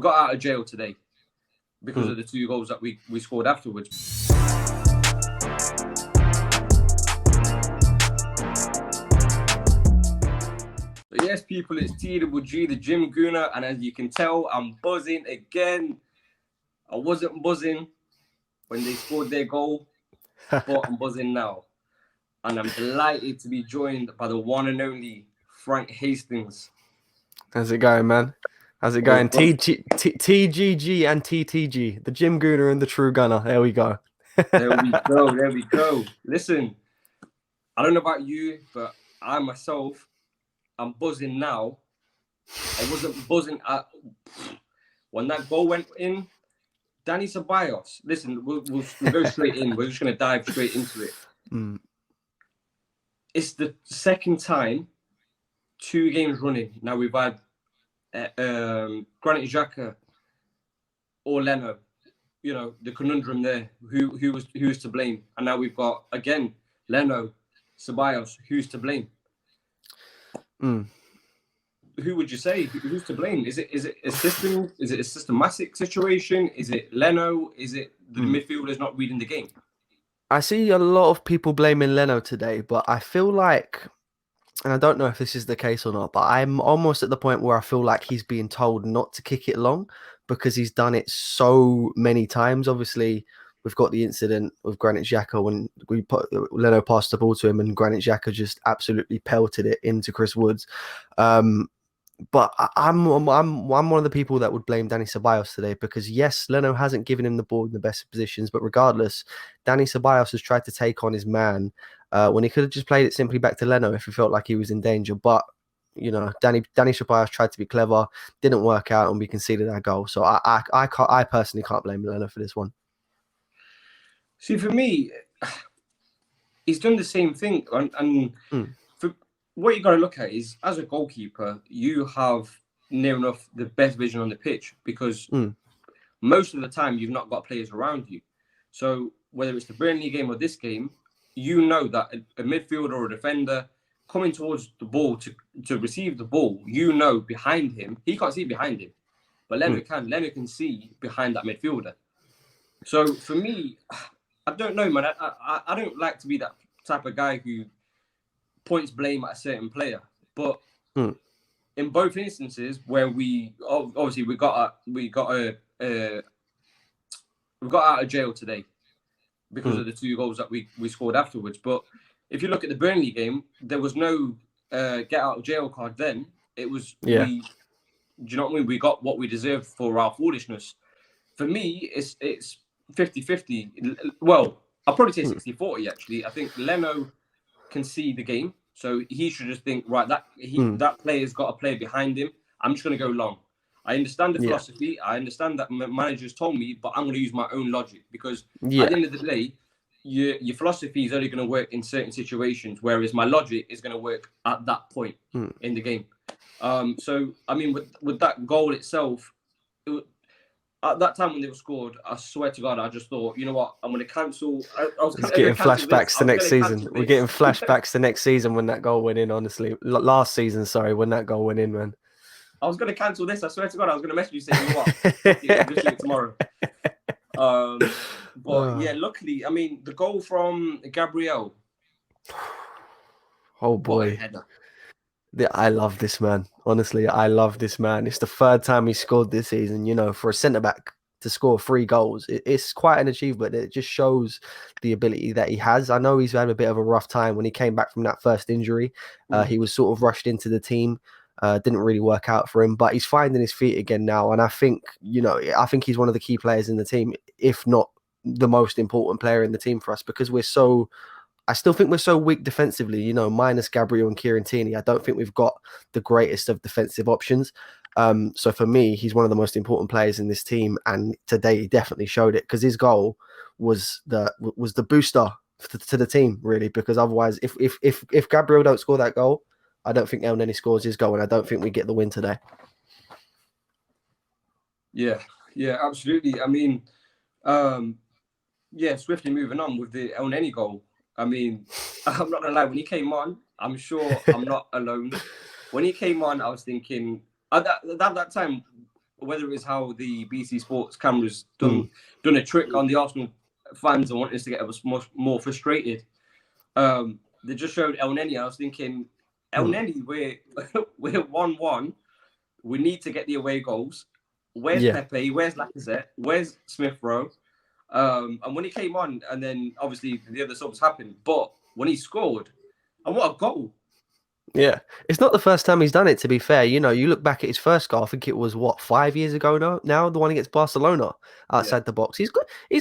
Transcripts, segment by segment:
got out of jail today because of the 2 goals that we scored afterwards. So yes, people, it's TWG, the Gym Gooner, and as you can tell, I'm buzzing again. I wasn't buzzing when they scored their goal, but I'm buzzing now. And I'm delighted to be joined by the one and only Frank Hastings. How's it going, man? How's it going? TGG and TTG, the Gym Gooner and the True Gunner. There we go. There we go. Listen, I don't know about you, but I myself, I'm buzzing now. I wasn't buzzing when that goal went in. Dani Ceballos. Listen, we'll go straight in. We're just going to dive straight into it. It's the second time, 2 games running. Now we've had Granit Xhaka or Leno. You know, the conundrum there. Who was to blame? And now we've got again Leno, Ceballos. Who's to blame? Who would you say? Who's to blame? Is it a system? Is it a systematic situation? Is it Leno? Is it the midfielders not reading the game? I see a lot of people blaming Leno today, but I feel like, and I don't know if this is the case or not, but I'm almost at the point where I feel like he's being told not to kick it long because he's done it so many times. Obviously, we've got the incident with Granit Xhaka when Leno passed the ball to him and Granit Xhaka just absolutely pelted it into Chris Woods. But I'm one of the people that would blame Dani Ceballos today because, yes, Leno hasn't given him the ball in the best positions, but regardless, Dani Ceballos has tried to take on his man when he could have just played it simply back to Leno if he felt like he was in danger. But, you know, Dani Ceballos tried to be clever, didn't work out, and we conceded our goal. So I personally can't blame Leno for this one. See, for me, he's done the same thing. And for what you got to look at is, as a goalkeeper, you have near enough the best vision on the pitch because most of the time you've not got players around you. So whether it's the Burnley game or this game, you know that a midfielder or a defender coming towards the ball to receive the ball, you know behind him, he can't see behind him, but Leno can. Leno can see behind that midfielder. So for me, I don't know, man. I don't like to be that type of guy who points blame at a certain player. But in both instances where we obviously we got out of jail today because of the 2 goals that we scored afterwards. But if you look at the Burnley game, there was no get out of jail card then. It was do you know what I mean? We got what we deserved for our foolishness. For me, it's 50-50. Well, I'll probably say 60-40 actually. I think Leno can see the game, so he should just think, right, that player's got a player behind him. I'm just going to go long. I understand the philosophy. I understand that managers told me, but I'm going to use my own logic because at the end of the day, your philosophy is only going to work in certain situations, whereas my logic is going to work at that point in the game. So, I mean, with that goal itself, at that time when they were scored, I swear to God, I just thought, you know what, I'm going to cancel. I was getting flashbacks to next season. We're getting flashbacks to next season when that goal went in, honestly. Last season, sorry, when that goal went in, man. I was going to cancel this. I swear to God, I was going to message you saying, you know what, just do it tomorrow. But yeah, luckily, I mean, the goal from Gabriel. Oh boy. I love this man. Honestly, I love this man. It's the 3rd time he scored this season. You know, for a centre-back to score 3 goals, it's quite an achievement. It just shows the ability that he has. I know he's had a bit of a rough time when he came back from that first injury. He was sort of rushed into the team. Didn't really work out for him, but he's finding his feet again now. And I think, you know, he's one of the key players in the team, if not the most important player in the team for us, because I still think we're so weak defensively, you know, minus Gabriel and Kieran Tierney. I don't think we've got the greatest of defensive options. So for me, he's one of the most important players in this team. And today he definitely showed it because his goal was the booster to the team, really, because otherwise, if Gabriel don't score that goal, I don't think El Neni scores his goal, and I don't think we get the win today. Yeah, absolutely. I mean, swiftly moving on with the El Neni goal. I mean, I'm not gonna lie, when he came on, I'm sure I'm not alone. When he came on, I was thinking, at that time, whether it's how the BT Sports cameras done a trick on the Arsenal fans and wanted us to get us more frustrated. They just showed El Neni. I was thinking, El Neni, we're 1-1. We need to get the away goals. Where's Pepe? Where's Lacazette? Where's Smith Rowe? And when he came on, and then obviously the other subs happened, but when he scored, and what a goal! Yeah, it's not the first time he's done it, to be fair. You look back at his first goal, I think it was 5 years ago now, the one against Barcelona outside the box. He's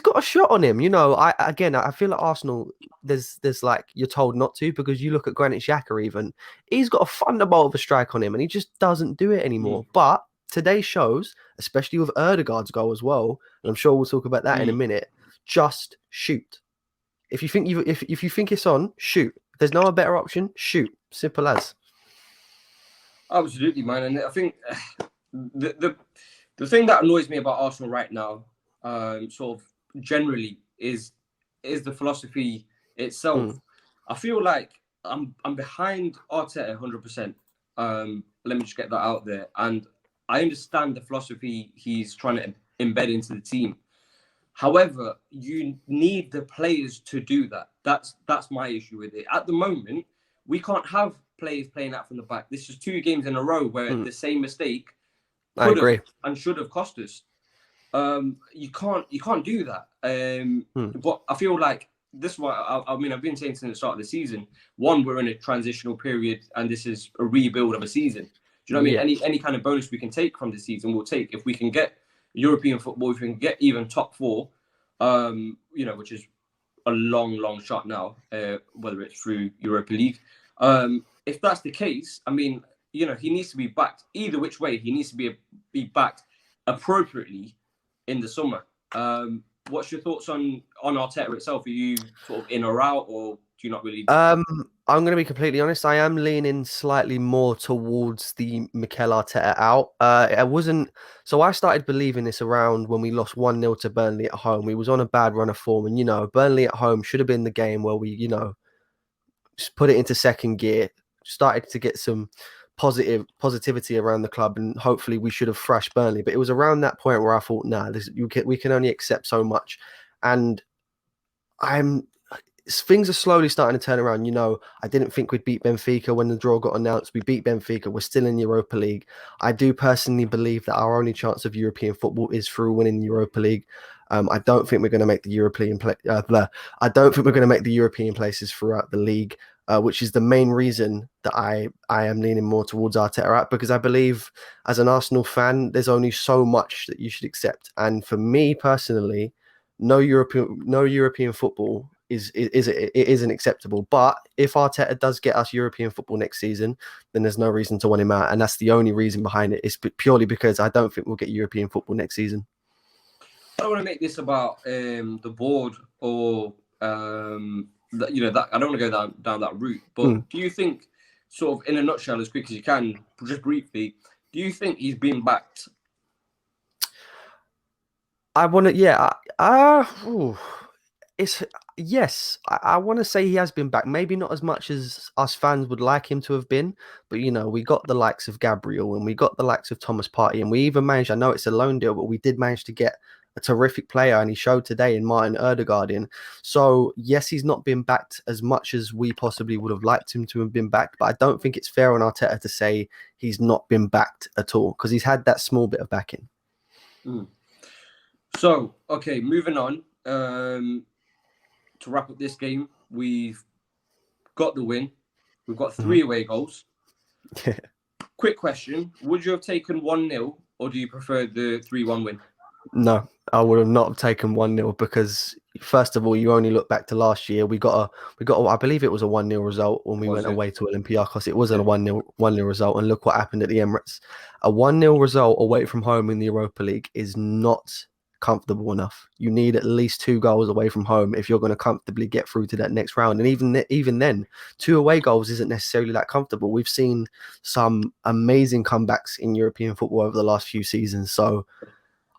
got a shot on him. I feel like Arsenal, there's like, you're told not to, because you look at Granit Xhaka even, he's got a thunderbolt of a strike on him and he just doesn't do it anymore. But today shows, especially with Ødegaard's goal as well, and I'm sure we'll talk about that in a minute, just shoot. If you think if you think it's on, shoot. If there's no better option, shoot. Simple as. Absolutely, man. And I think the thing that annoys me about Arsenal right now, sort of generally, is the philosophy itself. I feel like I'm behind Arteta 100%. Let me just get that out there. And I understand the philosophy he's trying to embed into the team. However, you need the players to do that. That's my issue with it. At the moment, we can't have players playing out from the back. This is 2 games in a row where the same mistake could have and should have cost us. You can't do that. But I feel like this is what I've been saying since the start of the season. One, we're in a transitional period, and this is a rebuild of a season. Do you know what I mean? Any kind of bonus we can take from the season, we'll take. If we can get European football, if we can get even top 4, which is a long shot now, whether it's through Europa League. If that's the case, he needs to be backed either which way. He needs to be backed appropriately in the summer. What's your thoughts on Arteta itself? Are you sort of in or out, or do you not really? I'm going to be completely honest. I am leaning slightly more towards the Mikel Arteta out. So I started believing this around when we lost 1-0 to Burnley at home. We was on a bad run of form, and Burnley at home should have been the game where we just put it into second gear, started to get some positivity around the club, and hopefully we should have thrashed Burnley. But it was around that point where I thought, we can only accept so much. And things are slowly starting to turn around. I didn't think we'd beat Benfica when the draw got announced. We beat Benfica. We're still in Europa League. I do personally believe that our only chance of European football is through winning the Europa League. I don't think we're going to make the European I don't think we're going to make the European places throughout the league, which is the main reason that I am leaning more towards Arteta out, because I believe as an Arsenal fan, there's only so much that you should accept. And for me personally, no European football isn't acceptable. But if Arteta does get us European football next season, then there's no reason to want him out, and that's the only reason behind it. It's purely because I don't think we'll get European football next season. I don't want to make this about the board or that I don't want to go down that route. But do you think, sort of in a nutshell, as quick as you can, just briefly, do you think he's been backed? I want to, yes. I want to say he has been back. Maybe not as much as us fans would like him to have been, but we got the likes of Gabriel and we got the likes of Thomas Partey, and we even managed, I know it's a loan deal, but we did manage to get a terrific player, and he showed today in Martin Ødegaard in. So yes, he's not been backed as much as we possibly would have liked him to have been backed, but I don't think it's fair on Arteta to say he's not been backed at all, because he's had that small bit of backing. So, okay, moving on. To wrap up this game, we've got the win. We've got 3 away goals. Quick question. Would you have taken 1-0, or do you prefer the 3-1 win? No, I would have not taken 1-0, because first of all, you only look back to last year. We got I believe it was a 1-0 result when we went away to Olympikaos. It wasn't a 1-0 result, and look what happened at the Emirates. A 1-0 result away from home in the Europa League is not comfortable enough. You need at least 2 goals away from home if you're going to comfortably get through to that next round. And even then, 2 away goals isn't necessarily that comfortable. We've seen some amazing comebacks in European football over the last few seasons. So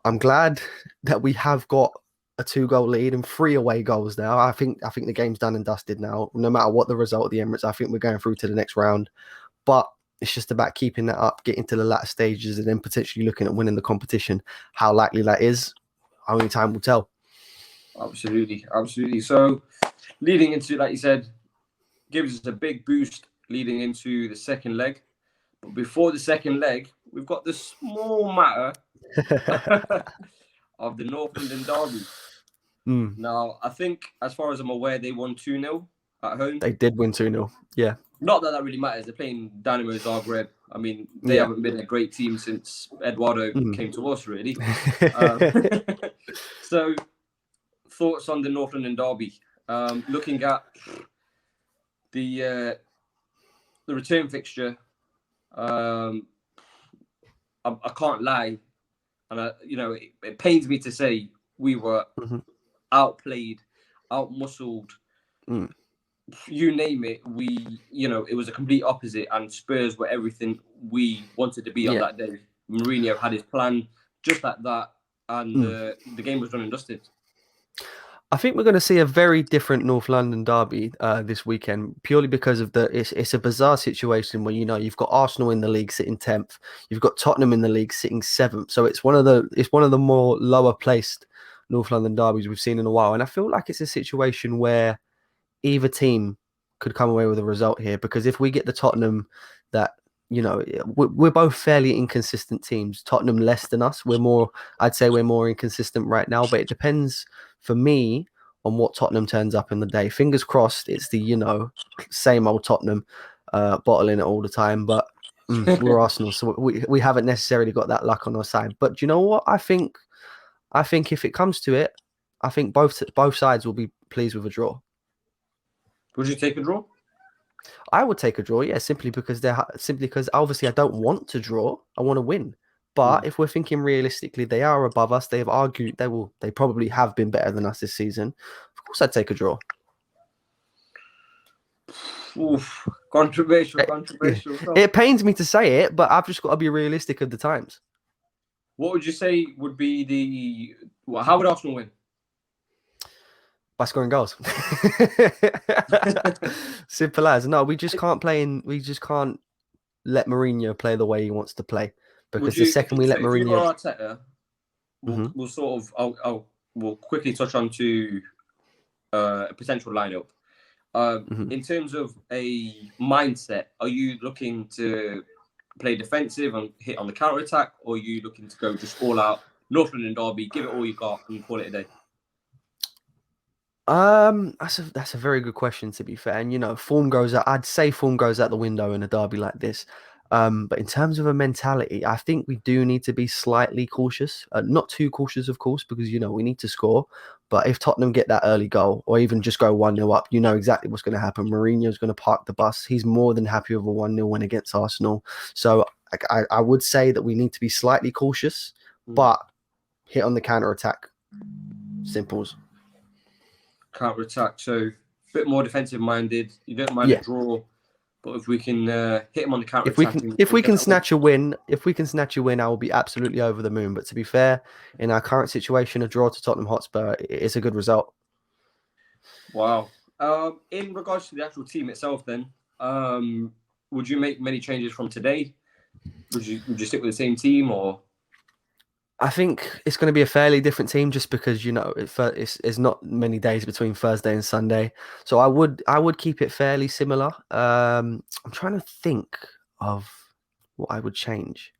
I'm glad that we have got a 2-goal lead and 3 away goals now. I think the game's done and dusted now. No matter what the result of the Emirates, I think we're going through to the next round. But It's just about keeping that up, getting to the latter stages, and then potentially looking at winning the competition. How likely that is, only time will tell. Absolutely, absolutely. So, leading into, like you said, gives us a big boost leading into the second leg. But before the second leg, we've got the small matter of the North London derby. Now, I think, as far as I'm aware, they won 2-0 at home. They did win 2-0. Yeah. Not that really matters. They're playing Dynamo Zagreb. I mean, they Yeah. haven't been a great team since Eduardo came to us, really. So, thoughts on the North London derby? Looking at the return fixture, I can't lie, and it pains me to say we were outplayed, outmuscled. You name it. It was a complete opposite, and Spurs were everything we wanted to be on that day. Mourinho had his plan just like that, and the game was done and dusted. I think we're going to see a very different North London derby this weekend, purely because of it's a bizarre situation where you've got Arsenal in the league sitting 10th, you've got Tottenham in the league sitting 7th, so it's one of the more lower placed North London derbies we've seen in a while, and I feel like it's a situation where either team could come away with a result here, because if we get the Tottenham that we're both fairly inconsistent teams. Tottenham less than us. I'd say we're more inconsistent right now, but it depends for me on what Tottenham turns up in the day. Fingers crossed it's the same old Tottenham bottling it all the time, but we're Arsenal, so we haven't necessarily got that luck on our side. But do you know what? I think if it comes to it, I think both sides will be pleased with a draw. Would you take a draw? I would take a draw, yeah, simply because obviously I don't want to draw. I want to win. But if we're thinking realistically, they are above us. They have argued they probably have been better than us this season. Of course, I'd take a draw. Oof, controversial. It pains me to say it, but I've just got to be realistic of the times. What would you say would be how would Arsenal win? By scoring goals. Simple as. No, we just can't let Mourinho play the way he wants to play. Because the second we let Mourinho... If you were Arteta, we'll sort of... we'll quickly touch on to a potential lineup. In terms of a mindset, are you looking to play defensive and hit on the counter-attack, or are you looking to go just all out, North London derby, give it all you got and call it a day? That's a very good question, to be fair. And form goes out. I'd say form goes out the window in a derby like this. But in terms of a mentality, I think we do need to be slightly cautious. Not too cautious, of course, because we need to score. But if Tottenham get that early goal, or even just go 1-0 up, you know exactly what's going to happen. Mourinho's going to park the bus. He's more than happy with a 1-0 win against Arsenal. So I would say that we need to be slightly cautious, but hit on the counter attack. Simples. Counter attack, so a bit more defensive minded. You don't mind a draw, but if we can hit him on the counter attack, if we can snatch a win, I will be absolutely over the moon. But to be fair, in our current situation, a draw to Tottenham Hotspur is a good result. Wow. In regards to the actual team itself, then, would you make many changes from today? Would you stick with the same team, or? I think it's going to be a fairly different team, just because it's not many days between Thursday and Sunday, so I would keep it fairly similar. I'm trying to think of what I would change.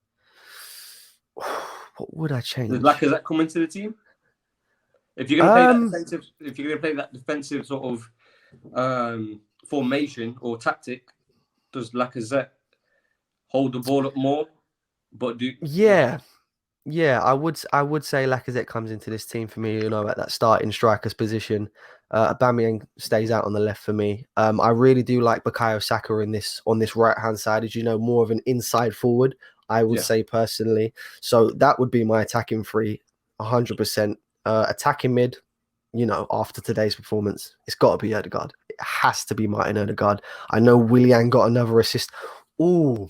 What would I change? Does Lacazette come into the team? If you're going to play that defensive sort of formation or tactic, does Lacazette hold the ball up more? Yeah, I would say Lacazette comes into this team for me, at that starting striker's position. Aubameyang stays out on the left for me. I really do like Bukayo Saka on this right-hand side, as more of an inside forward, I would say personally. So that would be my attacking three, 100%. Attacking mid, after today's performance, it's got to be Ødegaard. It has to be Martin Ødegaard. I know Willian got another assist. Ooh.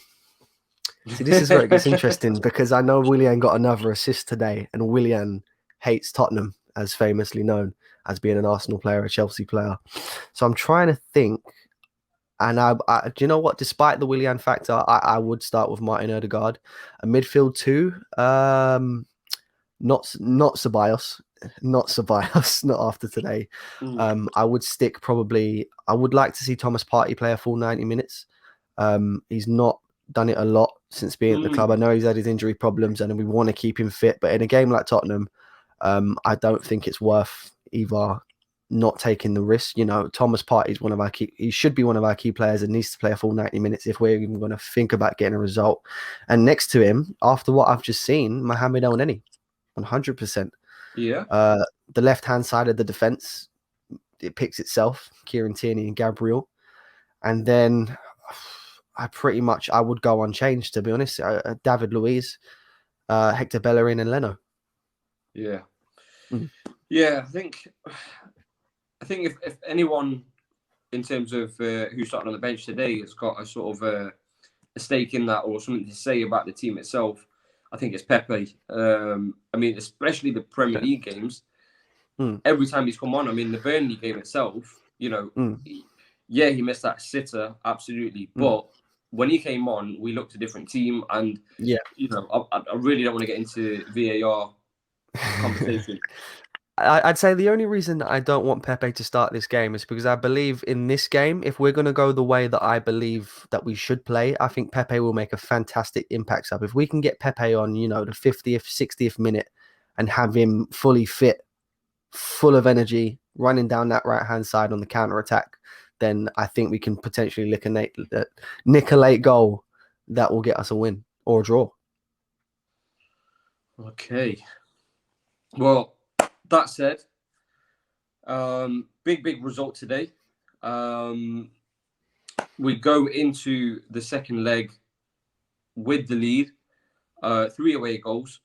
See, this is where it gets interesting, because I know Willian got another assist today, and Willian hates Tottenham, as famously known as being an Arsenal player, a Chelsea player. So I'm trying to think And do you know what? Despite the Willian factor, I would start with Martin Odegaard, a midfield two. Not Ceballos, not Ceballos, not after today. I would stick probably. I would like to see Thomas Partey play a full 90 minutes. He's not done it a lot since being at the club. I know he's had his injury problems, and we want to keep him fit. But in a game like Tottenham, I don't think it's worth either not taking the risk. You know, Thomas Partey is one of our key. He should be one of our key players and needs to play a full 90 minutes if we're even going to think about getting a result. And next to him, after what I've just seen, Mohamed El-Neni. 100%. Yeah. The left-hand side of the defense, it picks itself, Kieran Tierney and Gabriel. And then I would go unchanged, to be honest. David Luiz, Hector Bellerin and Leno. Yeah. Yeah, I think if anyone in terms of who's starting on the bench today has got a sort of a stake in that or something to say about the team itself, I think it's Pepe. I mean, especially the Premier League games. Every time he's come on, I mean, the Burnley game itself, you know, he missed that sitter, absolutely. But when he came on, we looked a different team. And, you know, I really don't want to get into VAR conversation. I'd say the only reason that I don't want Pepe to start this game is because I believe in this game, if we're going to go the way that I believe that we should play, I think Pepe will make a fantastic impact sub. If we can get Pepe on, you know, the 50th, 60th minute and have him fully fit, full of energy, running down that right-hand side on the counter-attack, then I think we can potentially nick a late goal that will get us a win or a draw. Okay. Well, that said, big result today. We go into the second leg with the lead, 3 away goals.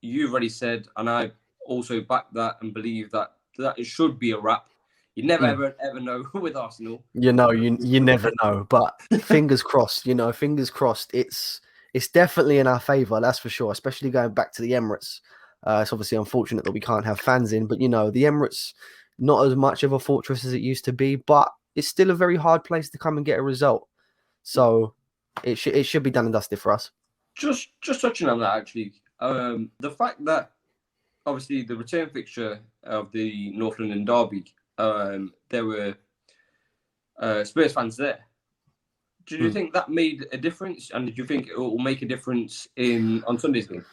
You've already said, and I also back that and believe that it should be a wrap. You never ever know with Arsenal. You know, you never know, but fingers crossed. You know, fingers crossed. It's definitely in our favour, that's for sure. Especially going back to the Emirates. It's obviously unfortunate that we can't have fans in, but you know, the Emirates, not as much of a fortress as it used to be, but it's still a very hard place to come and get a result. So it should be done and dusted for us. Just touching on that, actually, the fact that obviously the return fixture of the North London derby, there were Spurs fans there. Do you think that made a difference, and did you think it will make a difference on Sunday's game?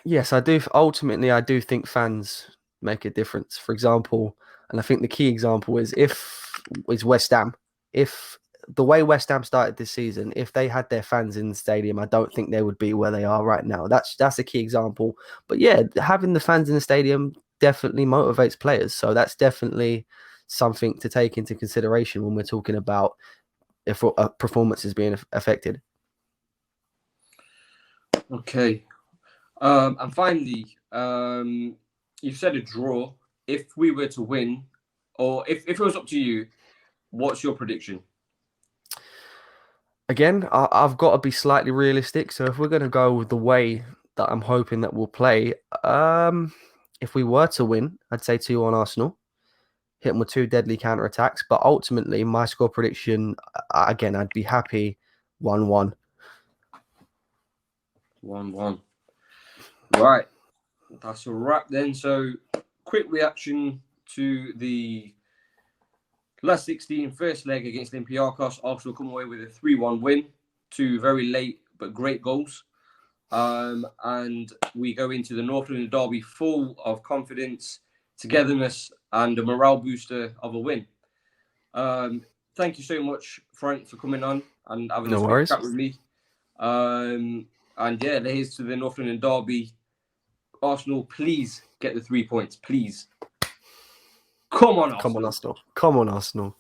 Yes, I do. Ultimately, I do think fans make a difference. For example, and I think the key example is West Ham. If the way West Ham started this season, if they had their fans in the stadium, I don't think they would be where they are right now. That's a key example. But yeah, having the fans in the stadium definitely motivates players. So that's definitely something to take into consideration when we're talking about if a performance is being affected. Okay. And finally, you've said a draw. If we were to win, or if it was up to you, what's your prediction? Again, I've got to be slightly realistic. So if we're going to go with the way that I'm hoping that we'll play, if we were to win, I'd say 2-1 Arsenal. Hit them with 2 deadly counter-attacks. But ultimately, my score prediction, again, I'd be happy 1-1. 1-1. Right. That's a wrap then. So, quick reaction to the last 16 first leg against Olympikaos. Arsenal come away with a 3-1 win. 2 very late but great goals. And we go into the North London derby full of confidence, togetherness, and a morale booster of a win. Thank you so much, Frank, for coming on and having a chat with me. And yeah, here's to the North London derby. Arsenal, please get the 3 points, please. Come on, Arsenal. Come on, Arsenal.